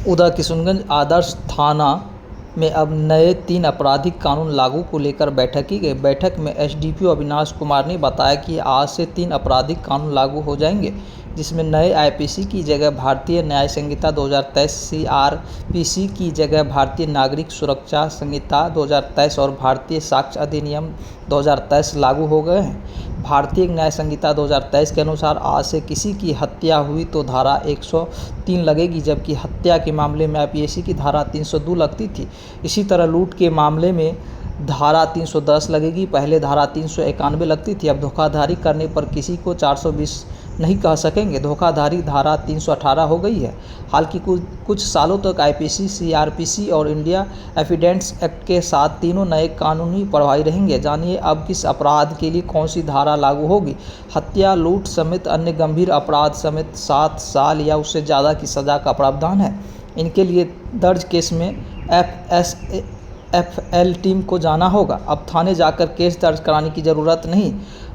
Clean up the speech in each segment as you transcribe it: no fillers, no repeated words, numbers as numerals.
उधर किशनगंज आदर्श थाना में अब नए 3 आपराधिक कानून लागू को लेकर बैठक की गई। बैठक में एसडीपीओ अविनाश कुमार ने बताया कि आज से 3 आपराधिक कानून लागू हो जाएंगे, जिसमें नए आईपीसी की जगह भारतीय न्याय संहिता 2023, सीआरपीसी की जगह भारतीय नागरिक सुरक्षा संहिता 2023 और भारतीय साक्ष्य अधिनियम 2023 लागू हो गए हैं। भारतीय न्याय संहिता 2023 के अनुसार आज से किसी की हत्या हुई तो धारा 103 लगेगी, जबकि हत्या के मामले में आईपीसी की धारा 302 लगती थी। इसी तरह लूट के मामले में धारा 310 लगेगी। पहले धारा 391 लगती थी। अब धोखाधड़ी करने पर किसी को 420 नहीं कह सकेंगे। धोखाधड़ी धारा 318 हो गई है। हालांकि कुछ सालों तक आईपीसी, सीआरपीसी और इंडिया एविडेंस एक्ट के साथ तीनों नए कानूनी प्रभावी रहेंगे। जानिए अब किस अपराध के लिए कौन सी धारा लागू होगी। हत्या, लूट समेत अन्य गंभीर अपराध समेत 7 साल या उससे ज़्यादा की सज़ा का प्रावधान है। इनके लिए दर्ज केस में एफएल टीम को जाना होगा। अब थाने जाकर केस दर्ज कराने की ज़रूरत नहीं।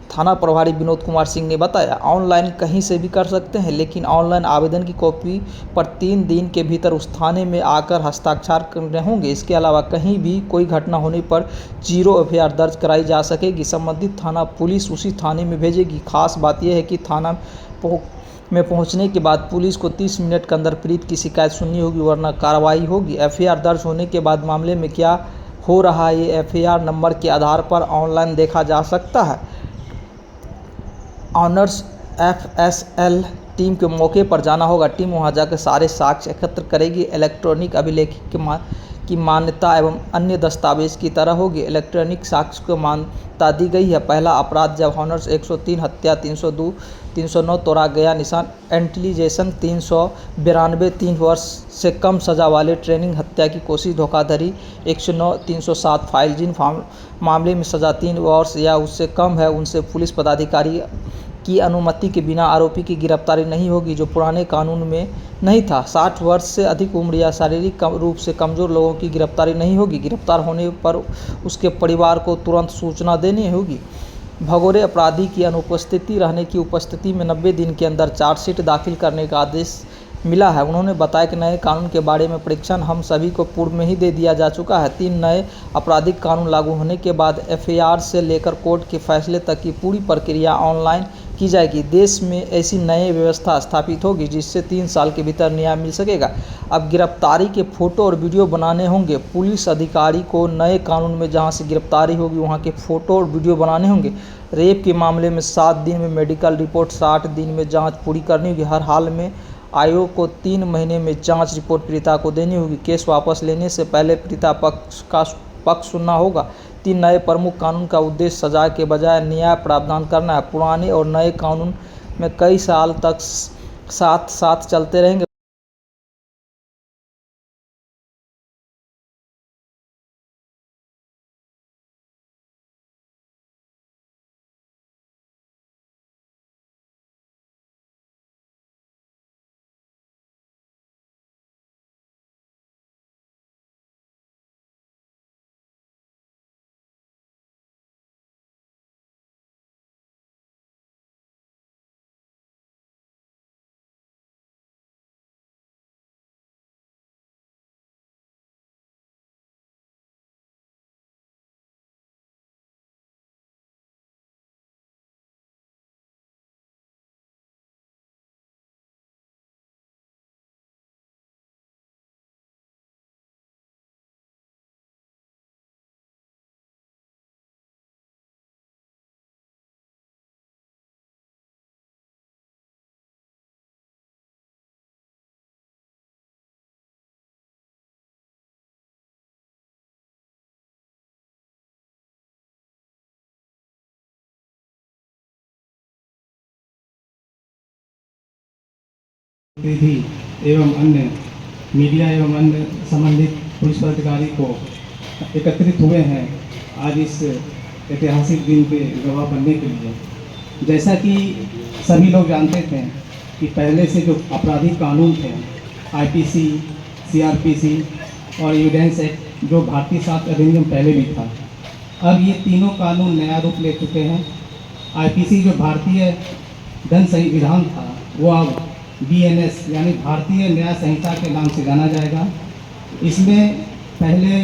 थाना प्रभारी विनोद कुमार सिंह ने बताया, ऑनलाइन कहीं से भी कर सकते हैं, लेकिन ऑनलाइन आवेदन की कॉपी पर 3 दिन के भीतर उस थाने में आकर हस्ताक्षर करने होंगे। इसके अलावा कहीं भी कोई घटना होने पर 0 एफआईआर दर्ज कराई जा सकेगी। संबंधित थाना पुलिस उसी थाने में भेजेगी। खास बात यह है कि थाना में पहुंचने के बाद पुलिस को 30 मिनट के अंदर पीड़ित की शिकायत सुननी होगी, वरना कार्रवाई होगी। एफआईआर दर्ज होने के बाद मामले में क्या हो रहा है, ये एफआईआर नंबर के आधार पर ऑनलाइन देखा जा सकता है। ऑनर्स एफएसएल टीम के मौके पर जाना होगा। टीम वहां जाकर सारे साक्ष्य एकत्र करेगी। इलेक्ट्रॉनिक अभिलेख की मान्यता एवं अन्य दस्तावेज की तरह होगी। इलेक्ट्रॉनिक साक्ष्य को मान्यता दी गई है। पहला अपराध जब ऑनर्स 103, हत्या 302, 309 तोड़ा गया निशान, इंटेलिजेंस 392, 3 वर्ष से कम सजा वाले ट्रेनिंग, हत्या की कोशिश, धोखाधड़ी 109, 307 फाइल। जिन मामले में सजा 3 वर्ष या उससे कम है, उनसे पुलिस पदाधिकारी की अनुमति के बिना आरोपी की गिरफ्तारी नहीं होगी, जो पुराने कानून में नहीं था। 60 वर्ष से अधिक उम्र या शारीरिक रूप से कमज़ोर लोगों की गिरफ्तारी नहीं होगी। गिरफ्तार होने पर उसके परिवार को तुरंत सूचना देनी होगी। भगोड़े अपराधी की अनुपस्थिति रहने की उपस्थिति में 90 दिन के अंदर चार्जशीट दाखिल करने का आदेश मिला है। उन्होंने बताया कि नए कानून के बारे में परीक्षण हम सभी को पूर्व में ही दे दिया जा चुका है। 3 नए आपराधिक कानून लागू होने के बाद एफआईआर से लेकर कोर्ट के फैसले तक की पूरी प्रक्रिया ऑनलाइन की जाएगी। देश में ऐसी नई व्यवस्था स्थापित होगी जिससे 3 साल के भीतर न्याय मिल सकेगा। अब गिरफ्तारी के फोटो और वीडियो बनाने होंगे। पुलिस अधिकारी को नए कानून में जहां से गिरफ्तारी होगी वहां के फोटो और वीडियो बनाने होंगे। रेप के मामले में 7 दिन में मेडिकल रिपोर्ट, 60 दिन में जांच पूरी करनी होगी। हर हाल में आयोग को 3 महीने में जांच रिपोर्ट पीड़िता को देनी होगी। केस वापस लेने से पहले पीड़िता पक्ष का पक्ष सुनना होगा। 3 नए प्रमुख कानून का उद्देश्य सजा के बजाय न्याय प्रावधान करना है। पुराने और नए कानून में कई साल तक साथ साथ चलते रहेंगे। भी एवं अन्य मीडिया एवं अन्य संबंधित पुलिस पदाधिकारी को एकत्रित हुए हैं आज इस ऐतिहासिक दिन के गवाह बनने के लिए। जैसा कि सभी लोग जानते थे कि पहले से जो आपराधिक कानून थे, आईपीसी, सीआरपीसी और एविडेंस एक्ट, जो भारतीय साक्ष्य अधिनियम पहले भी था, अब ये तीनों कानून नया रूप ले चुके हैं। आईपीसी जो भारतीय दंड संविधान था, वो अब BNS यानी भारतीय न्याय संहिता के नाम से जाना जाएगा। इसमें पहले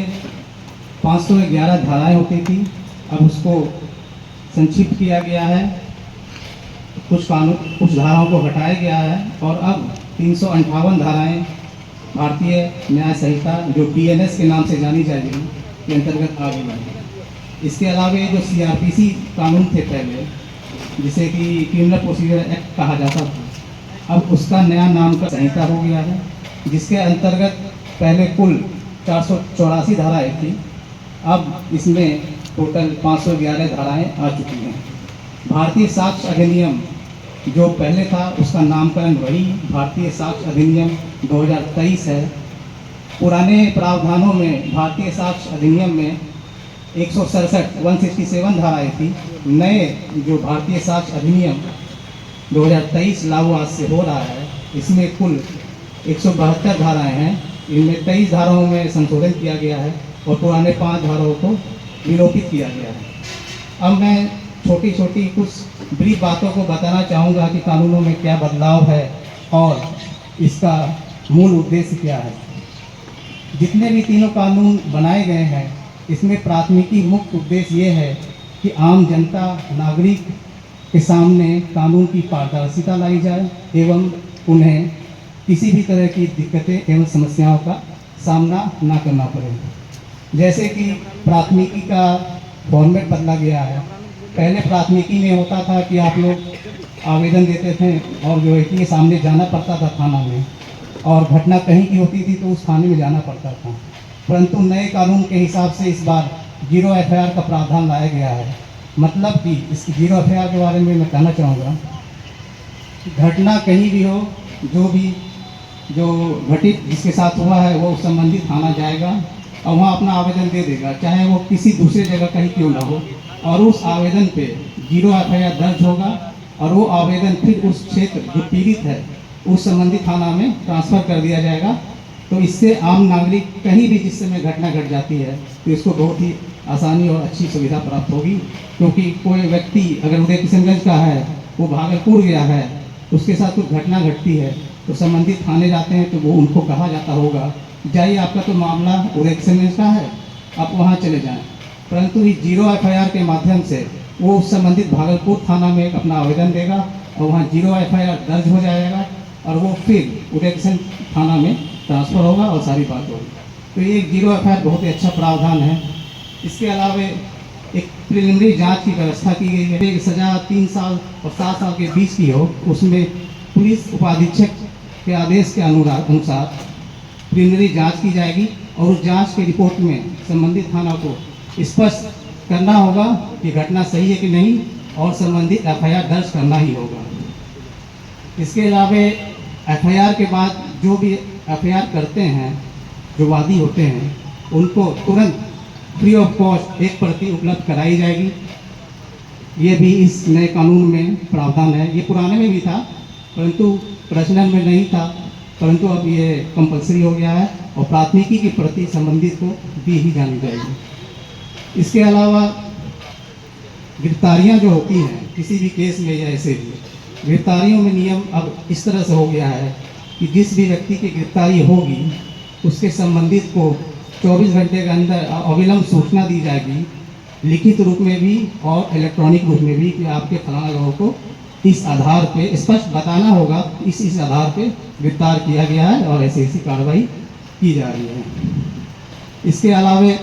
511 धाराएं होती थी, अब उसको संक्षिप्त किया गया है, कुछ धाराओं को हटाया गया है और अब 358 धाराएं भारतीय न्याय संहिता जो BNS के नाम से जानी जाएगी के अंतर्गत आ गई है। इसके अलावा जो CRPC कानून थे पहले, जिसे कि क्रिमिनल प्रोसीजर एक्ट कहा जाता था, अब उसका नया नाम का संहिता हो गया है, जिसके अंतर्गत पहले कुल 484 धाराएं थी, अब इसमें टोटल 511 धाराएं आ चुकी हैं। भारतीय साक्ष्य अधिनियम जो पहले था उसका नामकरण वही भारतीय साक्ष्य अधिनियम 2023 है। पुराने प्रावधानों में भारतीय साक्ष्य अधिनियम में 167 धाराएं थी। नए जो भारतीय साक्ष्य अधिनियम 2023 लागू आज से हो रहा है, इसमें कुल 172 धाराएं हैं। इनमें 23 धाराओं में संशोधन किया गया है और पुराने 5 धाराओं को विलोपित किया गया है। अब मैं छोटी छोटी कुछ ब्रीफ बातों को बताना चाहूँगा कि कानूनों में क्या बदलाव है और इसका मूल उद्देश्य क्या है। जितने भी तीनों कानून बनाए गए हैं, इसमें प्राथमिकी मुख्य उद्देश्य ये है कि आम जनता नागरिक के सामने कानून की पारदर्शिता लाई जाए एवं उन्हें किसी भी तरह की दिक्कतें एवं समस्याओं का सामना ना करना पड़े। जैसे कि प्राथमिकी का फॉर्मेट बदला गया है। पहले प्राथमिकी में होता था कि आप लोग आवेदन देते थे और जो है कि सामने जाना पड़ता था थाना में, और घटना कहीं की होती थी तो उस थाने में जाना पड़ता था। परंतु नए कानून के हिसाब से इस बार 0 FIR का प्रावधान लाया गया है। मतलब कि इस 0 FIR के बारे में मैं कहना चाहूँगा, घटना कहीं भी हो, जो घटित जिसके साथ हुआ है वो संबंधित थाना जाएगा और वहाँ अपना आवेदन दे देगा, चाहे वो किसी दूसरे जगह कहीं क्यों ना हो, और उस आवेदन पे 0 FIR दर्ज होगा और वो आवेदन फिर उस क्षेत्र जो पीड़ित है उस संबंधित थाना में ट्रांसफ़र कर दिया जाएगा। तो इससे आम नागरिक कहीं भी जिस समय घटना घट जाती है तो इसको बहुत ही आसानी और अच्छी सुविधा प्राप्त होगी। क्योंकि कोई व्यक्ति अगर उदय किशनगंज का है, वो भागलपुर गया है, उसके साथ कुछ घटना घटती है तो संबंधित थाने जाते हैं तो वो उनको कहा जाता होगा, जाइए आपका तो मामला उदय किशनगंज का है, आप वहाँ चले जाएँ। परंतु इस 0 FIR के माध्यम से वो संबंधित भागलपुर थाना में अपना आवेदन देगा और वहाँ 0 FIR दर्ज हो जाएगा और वो फिर उदय किशनगंज थाना में ट्रांसफ़र होगा और सारी बात होगी। तो ये 0 FIR बहुत ही अच्छा प्रावधान है। इसके अलावा एक प्रिलिमिनरी जांच की व्यवस्था की गई है। एक सज़ा 3 साल और 7 साल के बीच की हो, उसमें पुलिस उपाधीक्षक के आदेश के अनुसार प्रिलिमिनरी जांच की जाएगी और उस जांच की रिपोर्ट में संबंधित थाना को स्पष्ट करना होगा कि घटना सही है कि नहीं और संबंधित FIR दर्ज करना ही होगा। इसके अलावा FIR के बाद जो भी FIR करते हैं, जो वादी होते हैं, उनको तुरंत फ्री ऑफ कॉस्ट 1 प्रति उपलब्ध कराई जाएगी। ये भी इस नए कानून में प्रावधान है। ये पुराने में भी था परंतु प्रचलन में नहीं था, परंतु अब ये कंपलसरी हो गया है और प्राथमिकी की प्रति संबंधित को दी ही जानी जाएगी। इसके अलावा गिरफ्तारियां जो होती हैं किसी भी केस में या ऐसे भी, गिरफ्तारियों में नियम अब इस तरह से हो गया है कि जिस भी व्यक्ति की गिरफ्तारी होगी उसके संबंधित को 24 घंटे के अंदर अविलंब सूचना दी जाएगी, लिखित रूप में भी और इलेक्ट्रॉनिक रूप में भी, कि आपके फलाना लोगों को इस आधार पे स्पष्ट बताना होगा, इस आधार पे गिरफ्तार किया गया है और ऐसी ऐसी कार्रवाई की जा रही है। इसके अलावा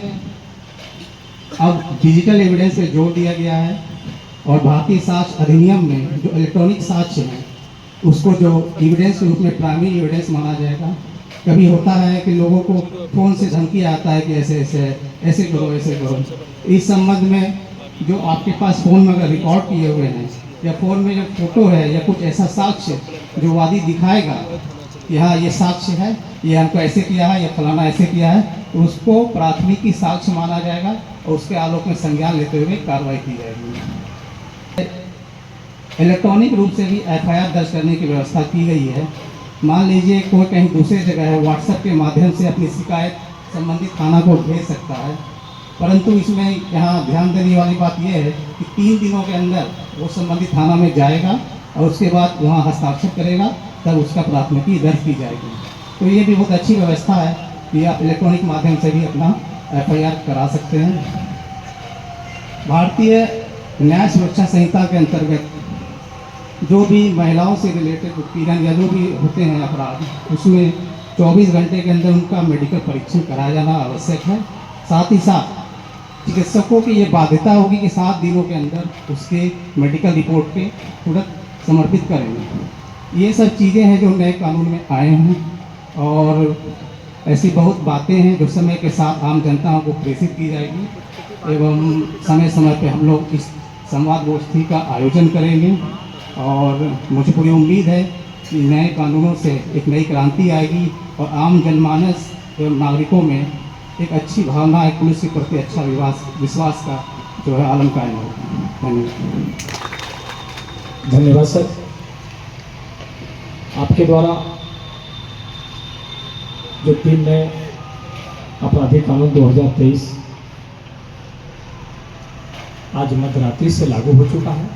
अब डिजिटल एविडेंस पे जोर दिया गया है और भारतीय साक्ष्य अधिनियम में जो इलेक्ट्रॉनिक साक्ष्य है उसको जो एविडेंस के रूप में प्राइमरी एविडेंस माना जाएगा। कभी होता है कि लोगों को फ़ोन से धमकी आता है कि ऐसे ऐसे ऐसे करो ऐसे करो। इस संबंध में जो आपके पास फ़ोन में अगर रिकॉर्ड किए हुए हैं या फ़ोन में जो फोटो है या कुछ ऐसा साक्ष्य जो वादी दिखाएगा कि हाँ ये साक्ष्य है, ये हमको ऐसे किया है या फलाना ऐसे किया है, तो उसको प्राथमिकी साक्ष्य माना जाएगा और उसके आलोक में संज्ञान लेते हुए कार्रवाई की जाएगी। इलेक्ट्रॉनिक रूप से भी FIR दर्ज करने की व्यवस्था की गई है। मान लीजिए कोई कहीं दूसरी जगह है, व्हाट्सएप के माध्यम से अपनी शिकायत संबंधित थाना को भेज सकता है, परंतु इसमें यहाँ ध्यान देने वाली बात यह है कि 3 दिनों के अंदर वो संबंधित थाना में जाएगा और उसके बाद वहाँ हस्ताक्षर करेगा तब उसका प्राथमिकी दर्ज की जाएगी। तो ये भी बहुत अच्छी व्यवस्था है कि आप इलेक्ट्रॉनिक माध्यम से भी अपना FIR करा सकते हैं। भारतीय न्याय सुरक्षा संहिता के अंतर्गत जो भी महिलाओं से रिलेटेड उत्पीड़न या जो भी होते हैं अपराध, उसमें 24 घंटे के अंदर उनका मेडिकल परीक्षण कराया जाना आवश्यक है। साथ ही साथ चिकित्सकों की ये बाध्यता होगी कि 7 दिनों के अंदर उसके मेडिकल रिपोर्ट पे तुरंत समर्पित करेंगे। ये सब चीज़ें हैं जो नए कानून में आए हैं और ऐसी बहुत बातें हैं जो समय के साथ आम जनता को प्रेषित की जाएगी एवं समय समय पे हम लोग इस संवाद गोष्ठी का आयोजन करेंगे और मुझे पूरी उम्मीद है कि नए कानूनों से एक नई क्रांति आएगी और आम जनमानस एवं नागरिकों में एक अच्छी भावना, एक पुलिस के प्रति अच्छा विश्वास का जो है आलम कायम होगा। धन्यवाद। धन्यवाद सर। आपके द्वारा जो 3 नए आपराधिक कानून 2023 आज मध्यरात्रि से लागू हो चुका है।